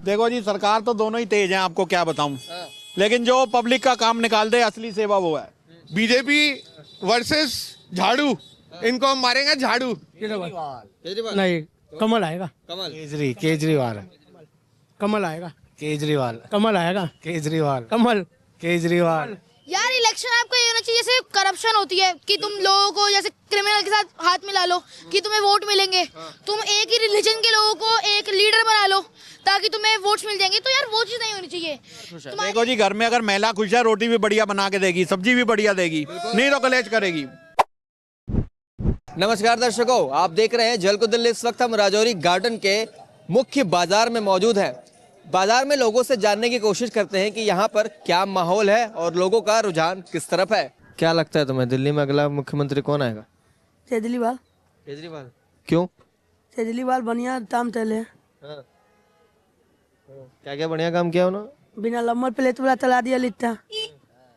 देखो जी, सरकार तो दोनों ही तेज हैं, आपको क्या बताऊं। लेकिन जो पब्लिक का काम निकाल दे, असली सेवा वो है। बीजेपी वर्सेस झाड़ू, इनको हम मारेंगे झाड़ू। केजरीवाल नहीं, कमल आएगा। कमल केजरीवाल कमल आएगा। कमल आएगा। केजरीवाल यार इलेक्शन आपका ये होना चाहिए, जैसे करप्शन होती है कि तुम लोगों को जैसे क्रिमिनल के साथ हाथ मिला लो कि तुम्हें वोट मिलेंगे। तुम एक ही रिलीजन के लोगों को एक लीडर बना लो ताकि तुम्हें वोट्स मिल जाएंगे। तो यार वो चीज नहीं होनी चाहिए। देखो जी, घर में अगर महिला खुश है, रोटी भी बढ़िया बना के देगी, सब्जी भी बढ़िया देगी, नहीं तो कलेश करेगी। नमस्कार दर्शकों, आप देख रहे हैं जल को दिल्ली। इस वक्त हम राजौरी गार्डन के मुख्य बाजार में मौजूद हैं। बाजार में लोगों से जानने की कोशिश करते हैं कि यहाँ पर क्या माहौल है और लोगों का रुझान किस तरफ है। क्या लगता है तुम्हें, दिल्ली में अगला मुख्यमंत्री कौन आएगा? केजरीवाल केजरीवाल। क्यों? केजरीवाल बढ़िया काम चले। हाँ। क्या क्या बढ़िया काम किया उन्होंने? बिना नंबर प्लेट वाला चला दिया लिट्टा।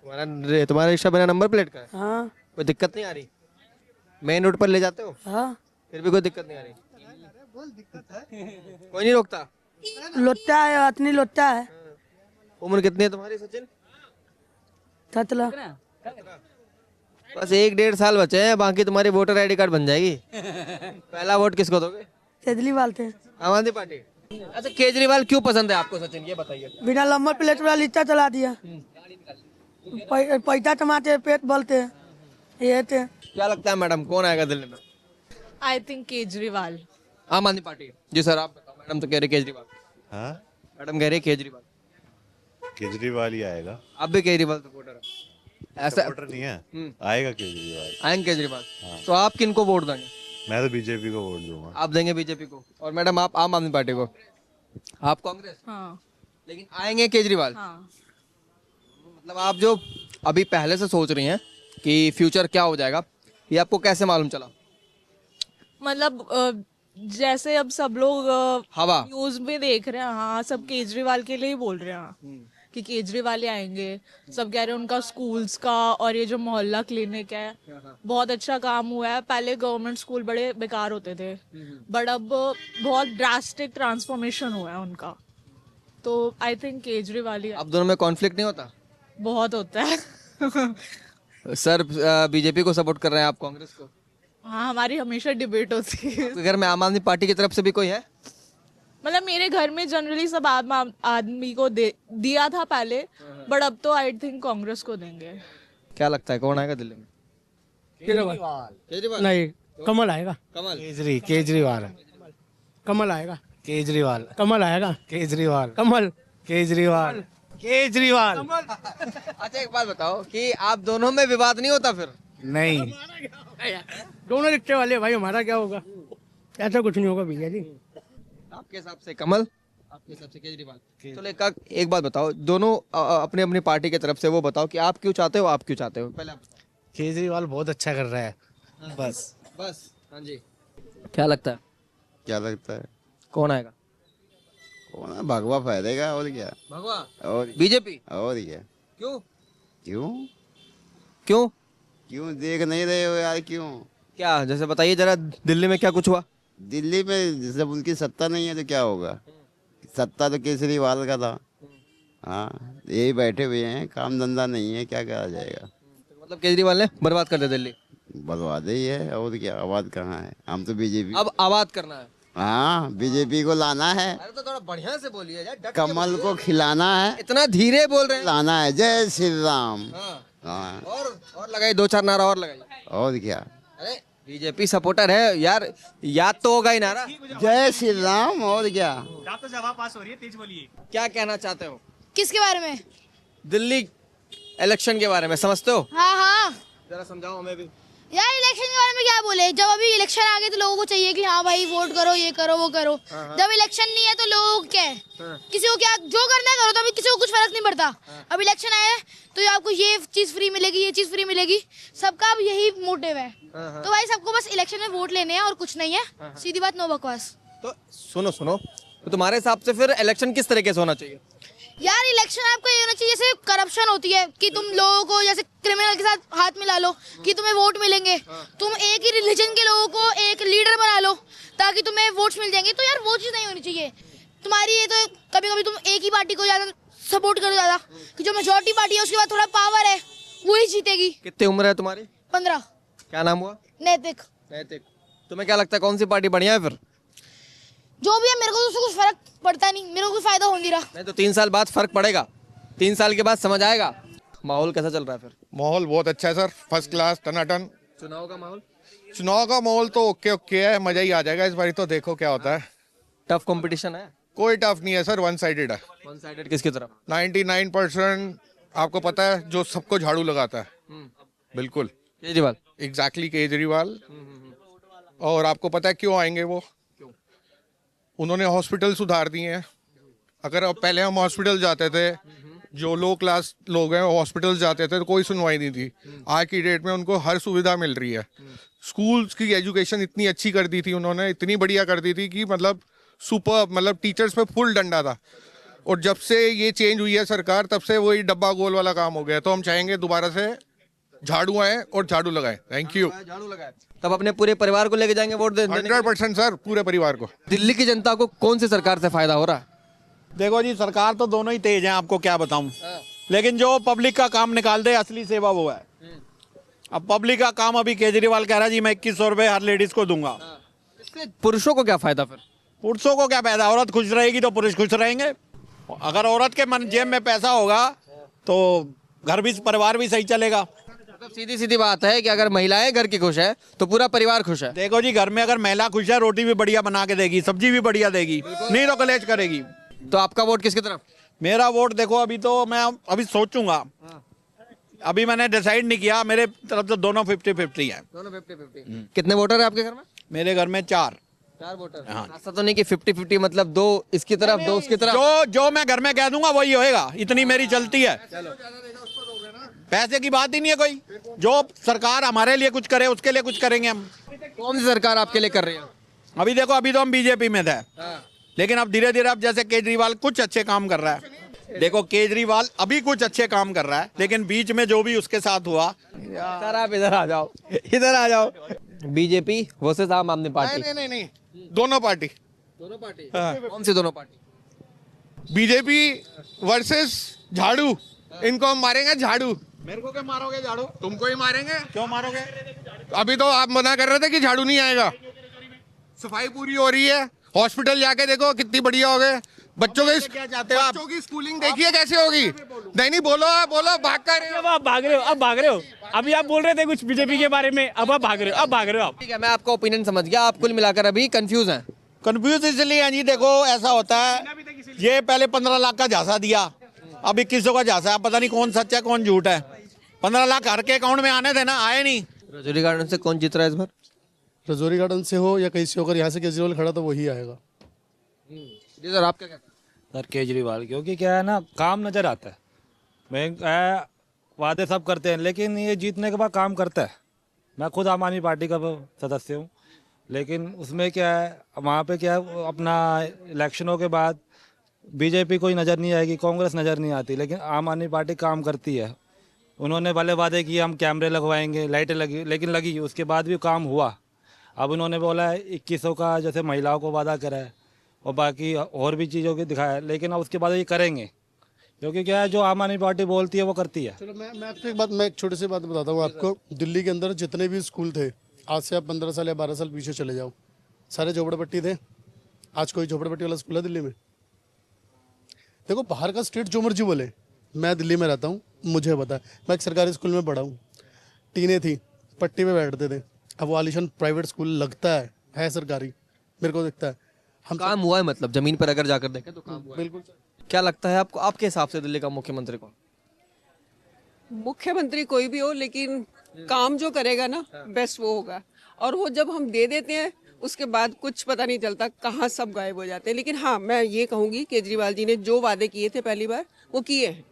तुम्हारा रिक्शा बिना नंबर प्लेट का है? हाँ कोई दिक्कत नहीं आ रही? मेन रोड पर ले जाते हो हाँ, फिर भी कोई दिक्कत नहीं आ रही? कोई नहीं रोकता? लोटा है, अतनी लोटा है। उम्र कितनी है तुम्हारी सचिन? थतला बस 1-1.5 साल बचे हैं, बाकी तुम्हारी वोटर आईडी कार्ड बन जाएगी। पहला वोट किसको दोगे? केजरीवाल थे। आम आदमी पार्टी। अच्छा, केजरीवाल क्यों पसंद है आपको सचिन, ये बताइए। बिना नंबर प्लेट वाला लिट्टा चला दिया। पैसा टमाटे पेट बोलते ये थे। क्या लगता है मैडम, कौन आएगा दिल्ली में? I think Kejriwal. आम आदमी पार्टी। जी सर, आप बताओ। मैडम तो कह रहे केजरीवाल। हाँ, मैडम कह रहे केजरीवाल। केजरीवाल ही आएगा। आप भी केजरीवाल सपोर्टर है? ऐसा सपोर्टर नहीं है, आएगा केजरीवाल। आएंगे केजरीवाल। तो आप किनको वोट देंगे? मैं तो बीजेपी को वोट दूंगा। आप देंगे बीजेपी को। और मैडम आप आम आदमी पार्टी को। आप कांग्रेस। हाँ लेकिन आएंगे केजरीवाल। हाँ। मतलब आप जो अभी पहले से सोच रही हैं कि फ्यूचर क्या हो जाएगा, ये आपको कैसे मालूम चला? मतलब जैसे अब सब लोग हवा। न्यूज में देख रहे हैं, हाँ सब केजरीवाल के लिए ही बोल रहे हैं कि केजरीवाल ही आएंगे। सब कह रहे हैं उनका स्कूल्स का और ये जो मोहल्ला क्लिनिक है बहुत अच्छा काम हुआ है। पहले गवर्नमेंट स्कूल बड़े बेकार होते थे, बट अब बहुत ड्रास्टिक ट्रांसफॉर्मेशन हुआ है उनका। तो आई थिंक केजरीवाल ही। आप दोनों में कॉन्फ्लिक्ट नहीं होता? बहुत होता है। सर बीजेपी को सपोर्ट कर रहे हैं, आप कांग्रेस को? हाँ, हमारी हमेशा डिबेट होती है। आपके घर में आम आदमी पार्टी की तरफ से भी कोई है? मतलब मेरे घर में जनरली सब आम आदमी को दिया था पहले, बट अब तो आई थिंक कांग्रेस को देंगे। क्या लगता है कौन आएगा दिल्ली में? केजरीवाल। नहीं, कमल आएगा। कमल। केजरीवाल कमल आएगा। कमल आएगा। केजरीवाल अच्छा, एक बात बताओ कि आप दोनों में विवाद नहीं होता फिर? नहीं, दोनों रिक्शे वाले भाई, हमारा क्या होगा? ऐसा कुछ नहीं होगा भैया जी। आपके हिसाब से कमल, आपके हिसाब से केजरीवाल। चलो एक बात बताओ, दोनों अपनी अपनी पार्टी की तरफ से वो बताओ कि आप क्यों चाहते हो, आप क्यों चाहते हो? पहले आप बताओ। केजरीवाल बहुत अच्छा कर रहा है। बस हाँ जी। क्या लगता है क्या लगता है कौन आएगा? कौन है? भगवा फैलेगा और क्या। भगवा। और बीजेपी। और क्या। क्यों? क्यों क्यों? क्यों देख नहीं रहे हो यार, क्यों? क्या, जैसे बताइए जरा, दिल्ली में क्या कुछ हुआ? दिल्ली में जब उनकी सत्ता नहीं है तो क्या होगा? सत्ता तो केजरीवाल का था। हाँ, यही बैठे हुए हैं, काम धंधा नहीं है, क्या करा जाएगा। मतलब केजरीवाल ने बर्बाद कर दिया दिल्ली। बर्बाद ही है, और क्या। आबाद कहाँ है? हम तो बीजेपी। अब आबाद करना है। हाँ, बीजेपी को लाना है। अरे तो थोड़ा बढ़िया से बोलिए यार, डट के कमल बोलिए। को खिलाना है, इतना धीरे बोल रहे हैं। लाना है। जय श्री राम। हाँ। हाँ, और लगाइए, 2-4 नारा और लगाइए। और क्या। अरे बीजेपी सपोर्टर है यार, याद तो होगा ही नारा। जय श्री राम। और क्या। तो जवाब पास हो रही है, तेज बोलिए। क्या कहना चाहते हो किसके बारे में? दिल्ली इलेक्शन के बारे में? समझते हो? हाँ हाँ जरा समझाओ हमें भी। यार इलेक्शन के बारे में क्या बोले। जब अभी इलेक्शन आ गए तो लोगों को चाहिए कि हाँ भाई वोट करो, ये करो, वो करो। जब इलेक्शन नहीं है तो लोगों को क्या है, किसी को क्या जो करना है करो। तो अभी किसी को कुछ फर्क नहीं पड़ता। अब इलेक्शन आया है तो आपको ये चीज फ्री मिलेगी, ये चीज फ्री मिलेगी, सबका अब यही मोटिव है। तो भाई सबको बस इलेक्शन में वोट लेने हैं और कुछ नहीं है। सीधी बात, नो बकवास। तो सुनो, तो तुम्हारे हिसाब से फिर इलेक्शन किस तरीके से होना चाहिए? यार इलेक्शन आपका ये होना चाहिए, जैसे करप्शन होती है कि तुम लोगों को जैसे क्रिमिनल के साथ हाथ मिला लो कि तुम्हें वोट मिलेंगे। तुम एक ही रिलीजन के लोगों को एक लीडर बना लो ताकि तुम्हें वोट्स मिल जाएंगे। तो यार वो चीज नहीं होनी चाहिए। तुम्हारी ये तो कभी कभी तुम एक ही पार्टी को ज्यादा सपोर्ट करो ज्यादा कि जो मेजोरिटी पार्टी है उसके बाद थोड़ा पावर है वही जीतेगी। कितनी उम्र है तुम्हारी? 15। क्या नाम हुआ? नैतिक। नैतिक। तुम्हें क्या लगता है कौन सी पार्टी बढ़िया है फिर? जो भी है मेरे को तो उससे कुछ फर्क पड़ता नहीं, मेरे को कोई फायदा हो नहीं रहा। नहीं तो 3 साल बाद फर्क पड़ेगा, 3 साल के बाद समझ आएगा। माहौल कैसा चल रहा है फिर? माहौल बहुत अच्छा है सर, फर्स्ट क्लास, टनाटन। चुनाव का माहौल? चुनाव का माहौल तो ओके ओके है, मजा ही आ जाएगा इस बार, तो देखो क्या होता है। टफ कंपटीशन है? कोई टफ नहीं है सर, वन साइडेड है। वन साइडेड किसकी तरफ? 99% आपको पता है जो सबको झाड़ू लगाता है, बिल्कुल केजरीवाल। एग्जैक्टली केजरीवाल। और आपको पता है क्यों आएंगे वो? उन्होंने हॉस्पिटल सुधार दिए हैं। अगर अब पहले हम हॉस्पिटल जाते थे, जो लो क्लास लोग हैं वो हॉस्पिटल जाते थे तो कोई सुनवाई नहीं थी। आज की डेट में उनको हर सुविधा मिल रही है। स्कूल्स की एजुकेशन इतनी अच्छी कर दी थी उन्होंने, इतनी बढ़िया कर दी थी कि मतलब सुपर, मतलब टीचर्स पे फुल डंडा था। और जब से ये चेंज हुई है सरकार, तब से वही डब्बा गोल वाला काम हो गया। तो हम चाहेंगे दोबारा से झाड़ू आए और झाड़ू लगाए। Thank you. झाड़ू लगाए तब अपने पूरे परिवार को लेके जाएंगे वोट देने? 100% सर, पूरे परिवार को। दिल्ली की जनता को कौन सी सरकार से फायदा हो रहा है? देखो जी, सरकार तो दोनों ही तेज हैं, आपको क्या बताऊं। लेकिन जो पब्लिक का काम निकाल दे, असली सेवा वो है। अब पब्लिक का काम अभी केजरीवाल कह रहा है जी मैं 2100 रुपए हर लेडीज को दूंगा। इससे पुरुषों को क्या फायदा फिर? पुरुषों को क्या फायदा? औरत खुश रहेगी तो पुरुष खुश रहेंगे। अगर औरत के मन जेब में पैसा होगा तो घर भी, परिवार भी सही चलेगा। मतलब सीधी सीधी बात है कि अगर महिलाएं घर की खुश है तो पूरा परिवार खुश है। देखो जी, घर में अगर महिला खुश है, रोटी भी बढ़िया बना के देगी, सब्जी भी बढ़िया देगी, नहीं तो कलेश करेगी। तो आपका वोट किसकी तरफ? मेरा वोट देखो, अभी तो मैं अभी सोचूंगा, अभी मैंने डिसाइड नहीं किया। मेरे तरफ से दोनों 50-50 है। दोनों 50-50। कितने वोटर है आपके घर में? मेरे घर में 4 वोटर। हाँ। ऐसा तो नहीं कि 50-50 मतलब 2 इसकी तरफ 2 उसकी तरफ? जो मैं घर में कह दूंगा वही होएगा, इतनी मेरी चलती है। पैसे की बात ही नहीं है कोई। जो सरकार हमारे लिए कुछ करे उसके लिए कुछ करेंगे हम। कौन सी सरकार आपके लिए कर रही है? अभी देखो, अभी तो हम बीजेपी में थे, लेकिन अब धीरे धीरे, अब जैसे केजरीवाल कुछ अच्छे काम कर रहा है। देखो, केजरीवाल अभी कुछ अच्छे काम कर रहा है, लेकिन बीच में जो भी उसके साथ हुआ। सर आप इधर आ जाओ, इधर आ जाओ। बीजेपी वर्सेस आम आदमी पार्टी? नहीं, दोनों पार्टी। दोनों पार्टी? कौन सी दोनों पार्टी? बीजेपी वर्सेस झाड़ू, इनको हम मारेंगे झाड़ू। मेरे को क्या मारोगे झाड़ू? तुमको ही मारेंगे। क्यों मारोगे? अभी तो आप मना कर रहे थे कि झाड़ू नहीं आएगा। सफाई पूरी हो रही है, हॉस्पिटल जाके देखो कितनी बढ़िया हो गए। बच्चों के क्या चाहते हो आप? बच्चों की स्कूलिंग देखिए कैसे होगी। नहीं बोलो, आप बोलो, भाग कर। अब आप भाग रहे हो, अब भाग रहे हो। अभी आप बोल रहे थे कुछ बीजेपी के बारे में, अब आप भाग रहे हो, अब भाग रहे हो आप। ठीक है, मैं आपका ओपिनियन समझ गया। आप कुल मिलाकर अभी कंफ्यूज हैं। कंफ्यूज इसलिए हैं जी, देखो ऐसा होता है, ये पहले 15 लाख का झांसा दिया, अब 2100 का झांसा है। पता नहीं कौन सच है कौन झूठ है। 15 लाख हर के अकाउंट में आने थे ना, आए नहीं। रजौरी गार्डन से कौन जीत रहा है इस बार? रजौरी गार्डन से हो या कहीं से, अगर यहाँ से केजरीवाल खड़ा तो वही आएगा। जी सर, आप क्या कहते हैं? सर केजरीवाल, क्योंकि क्या है ना, काम नज़र आता है। मैं वादे सब करते हैं, लेकिन ये जीतने के बाद काम करता है। मैं खुद आम आदमी पार्टी का सदस्य हूँ, लेकिन उसमें क्या है, वहाँ पे क्या है, अपना इलेक्शनों के बाद बीजेपी कोई नज़र नहीं आएगी, कांग्रेस नज़र नहीं आती, लेकिन आम आदमी पार्टी काम करती है। उन्होंने भले वादे किए हम कैमरे लगवाएंगे, लाइटें लगी, लेकिन लगी, उसके बाद भी काम हुआ। अब उन्होंने बोला है 2100 का जैसे महिलाओं को वादा करा है और बाकी और भी चीज़ों की दिखाया है, लेकिन अब उसके बाद ये करेंगे, क्योंकि क्या है, जो आम आदमी पार्टी बोलती है वो करती है। चलो मैं आपको एक बात, मैं एक छोटी सी बात बताता हूँ आपको। दिल्ली के अंदर जितने भी स्कूल थे, आज से आप 15 साल या 12 साल पीछे चले जाओ, सारे झोपड़पट्टी थे। आज कोई झोपड़पट्टी वाला स्कूल है दिल्ली में? देखो, बाहर का स्टेट जो मर्जी बोले, मैं दिल्ली में रहता हूँ, मुझे पता है। मैं एक सरकारी स्कूल में पढ़ा हूँ, टीनें थी, पट्टी पे बैठते थे। अब वो आलिशान प्राइवेट स्कूल लगता है सरकारी, मेरे को दिखता है। हम काम हुआ है, मतलब जमीन पर अगर जाकर देखें तो काम हुआ है। बिल्कुल। क्या लगता है आपको, आपके हिसाब से दिल्ली का मुख्यमंत्री कौन? मुख्यमंत्री कोई भी हो, लेकिन काम जो करेगा ना बेस्ट वो होगा। और वो जब हम दे देते हैं उसके बाद कुछ पता नहीं चलता कहाँ सब गायब हो जाते हैं। लेकिन हाँ, मैं ये कहूँगी केजरीवाल जी ने जो वादे किए थे पहली बार वो किए हैं।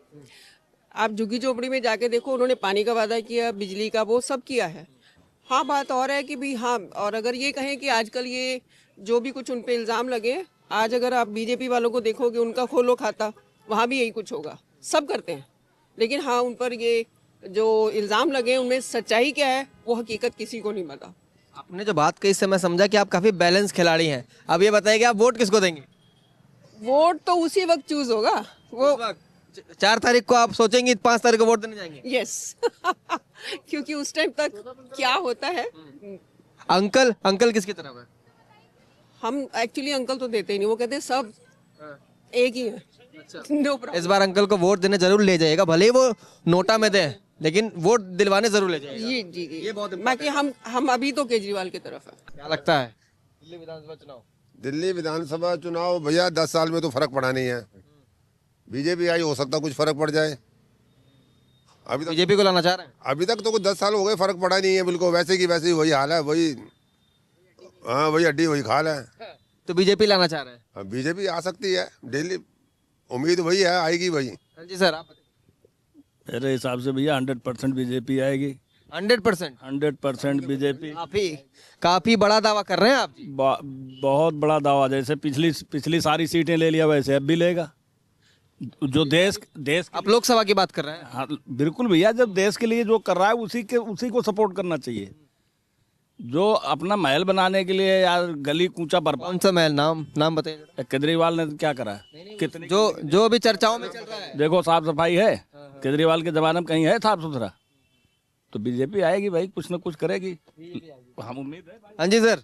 आप झुग्गी झोपड़ी में जाके देखो, उन्होंने पानी का वादा किया, बिजली का, वो सब किया है। हाँ, बात और है कि भी हाँ, और अगर ये कहें कि आजकल ये जो भी कुछ उन पे इल्ज़ाम लगे, आज अगर आप बीजेपी वालों को देखोगे, उनका खोलो खाता, वहाँ भी यही कुछ होगा। सब करते हैं, लेकिन हाँ, उन पर ये जो इल्ज़ाम लगे उनमें सच्चाई क्या है वो हकीकत किसी को नहीं पता। आपने जो बात कही इससे मैं समझा कि आप काफ़ी बैलेंस खिलाड़ी हैं। अब ये बताइए कि आप वोट किसको देंगे? वोट तो उसी वक्त चूज होगा वो। 4 तारीख को आप सोचेंगे 5 तारीख को वोट देने जाएंगे? यस क्योंकि उस टाइम तक क्या होता है। अंकल किसकी तरफ है? हम एक्चुअली अंकल तो देते ही नहीं, वो कहते हैं सब एक ही है। No problem. इस बार अंकल को वोट देने जरूर ले जाएगा, भले ही वो नोटा में दे, लेकिन वोट दिलवाने जरूर ले जाएगा। जी जी जी, ये बहुत बाकी हम अभी तो केजरीवाल की तरफ है। क्या लगता है दिल्ली विधानसभा चुनाव? दिल्ली विधानसभा चुनाव भैया 10 साल में तो फर्क पड़ा नहीं है। बीजेपी आई, हो सकता कुछ फर्क पड़ जाए। अभी तक बीजेपी को लाना चाह रहे हैं? अभी तक तो कुछ 10 साल हो गए, फर्क पड़ा नहीं है बिल्कुल, वैसे की वैसे ही वही हाल है, वही हाँ वही हड्डी वही खाल है। तो बीजेपी लाना चाह रहे हैं? बीजेपी आ सकती है, डेली उम्मीद वही है, आएगी वही। हाँ जी सर, आप मेरे हिसाब से भैया 100% बीजेपी आएगी। 100%? 100% बीजेपी। काफी बड़ा दावा कर रहे हैं आप? बहुत बड़ा दावा, जैसे पिछली सारी सीटें ले लिया वैसे अब भी लेगा। जो देश आप लोकसभा की बात कर रहे हैं? हाँ बिल्कुल भैया, जब देश के लिए जो कर रहा है उसी को सपोर्ट करना चाहिए। जो अपना महल बनाने के लिए यार गली कूचा पर। कौन सा महल? नाम बताइए। केजरीवाल ने क्या करा है? कितने जो अभी चर्चाओं में चल रहा है। देखो साफ सफाई है, केजरीवाल के जमाने में कहीं है साफ सुथरा? तो बीजेपी आएगी भाई, कुछ ना कुछ करेगी, हम उम्मीद है। हाँ जी सर।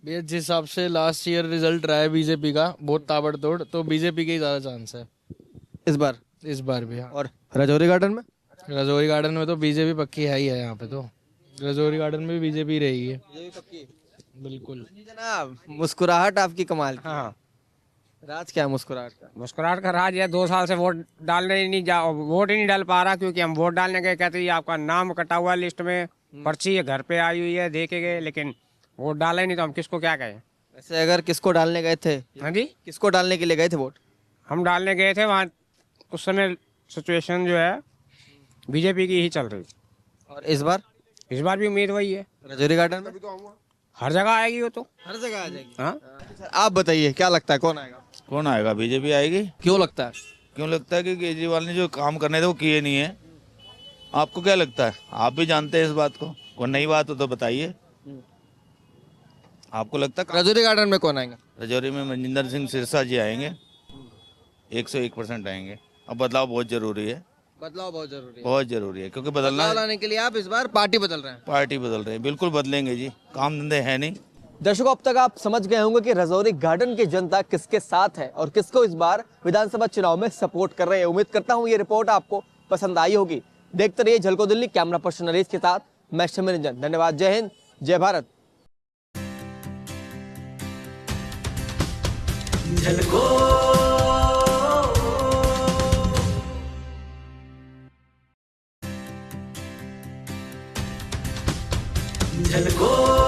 भैया जिस हिसाब से लास्ट ईयर रिजल्ट रहा है बीजेपी का बहुत ताबड़तोड़, तो बीजेपी के ही ज्यादा चांस है इस बार भी। और राजौरी गार्डन में? राजौरी गार्डन में तो बीजेपी पक्की है ही है। यहाँ पे तो राजौरी गार्डन में भी बीजेपी रहेगी बिल्कुल। जनाब मुस्कुराहट आपकी कमाल की। हाँ। राज क्या है मुस्कुराहट का? मुस्कुराहट का राज है 2 साल से वोट वोट ही नहीं डाल पा रहा, क्योंकि हम वोट डालने गए कहते हैं आपका नाम कटा हुआ लिस्ट में, पर्ची है घर पे आई हुई है, देखे गए, लेकिन वोट डाला ही नहीं, तो हम किसको क्या कहें। वैसे अगर किसको डालने गए थे? हाँ जी, किसको डालने के लिए गए थे वोट? हम डालने गए थे, वहाँ उस समय सिचुएशन जो है बीजेपी की ही चल रही। और इस बार भी उम्मीद वही है। राजौरी गार्डन में हर जगह आएगी वो तो। हर जगह आ जाएगी। हाँ आप बताइए क्या लगता है कौन आएगा? कौन आएगा? बीजेपी आएगी। क्यों लगता है? क्यों लगता है कि केजरीवाल ने जो काम करने थे वो किए नहीं है। आपको क्या लगता है? आप भी जानते हैं इस बात को, कोई नई बात हो तो बताइए। आपको लगता है राजौरी गार्डन में कौन आएगा? राजौरी में मनजिंदर सिंह सिरसा जी आएंगे, 101% आएंगे। अब बदलाव बहुत जरूरी है। बदलाव बहुत जरूरी है। बहुत जरूरी है, क्योंकि बदलना लाने के लिए आप इस बार पार्टी बदल रहे हैं? पार्टी बदल रहे हैं, बिल्कुल बदलेंगे जी, काम धंधे है नहीं। दर्शकों, अब तक आप समझ गए होंगे कि राजौरी गार्डन की जनता किसके साथ है और किसको इस बार विधानसभा चुनाव में सपोर्ट कर रहे हैं। उम्मीद करता हूं ये रिपोर्ट आपको पसंद आई होगी। देखते रहिए झलको दिल्ली। कैमरा पर्सन नरेश के साथ मैं शमी रंजन। धन्यवाद। जय हिंद, जय भारत। झलको